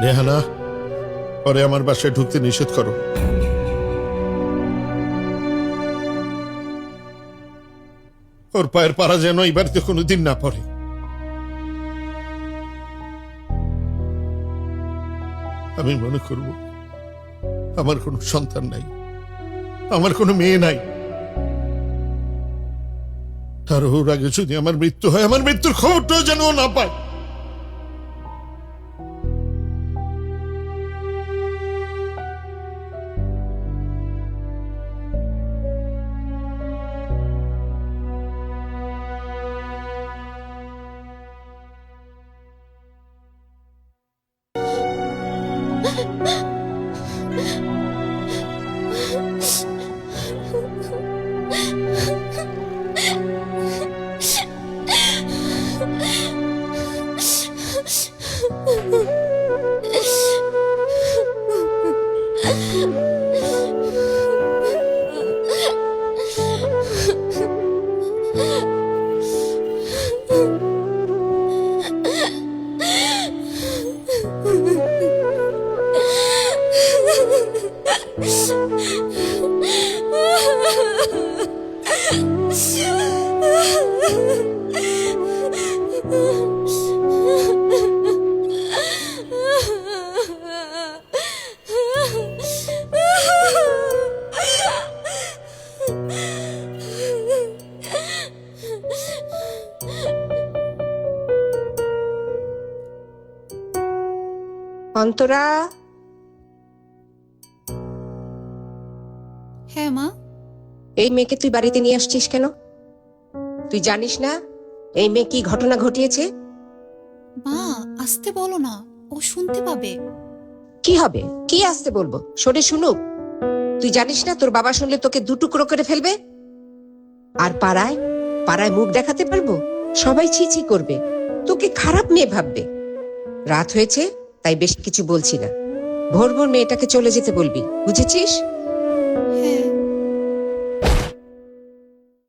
নেহানা, পরে আমার বাসায় ঢুকতে নিষেধ করো। ওর পায়ের পাড়া যেন এই বাড়িতে কোনোদিন না পড়ে। আমি মনে করব আমার কোনো সন্তান নাই, আমার কোনো মেয়ে নাই, আর ওর আগে যদি আমার মৃত্যু হয়, আমার মৃত্যুর খবরটাও যেন ও না পায়। অন্তরা, হ্যাঁ মা। এই মেয়েকে তুই বাড়িতে নিয়ে আসছিস কেন? তুই জানিস না এই মেয়ে কি ঘটনা ঘটিয়েছে? মা আসতে বলো না, ও শুনতে পাবে। কি হবে? কি আসতে বলবো? সরে শুনুক। তুই জানিস না তোর বাবা শুনলে তোকে দুটুকরো করে ফেলবে? আর পাড়ায় পাড়ায় মুখ দেখাতে পারবো? সবাই ছি ছি করবে, তোকে খারাপ মেয়ে ভাববে। রাত হয়েছে তাই বেশ কিছু বলছি না। ভোর ভোর মেয়েটাকে চলে যেতে বলবি, বুঝেছিস?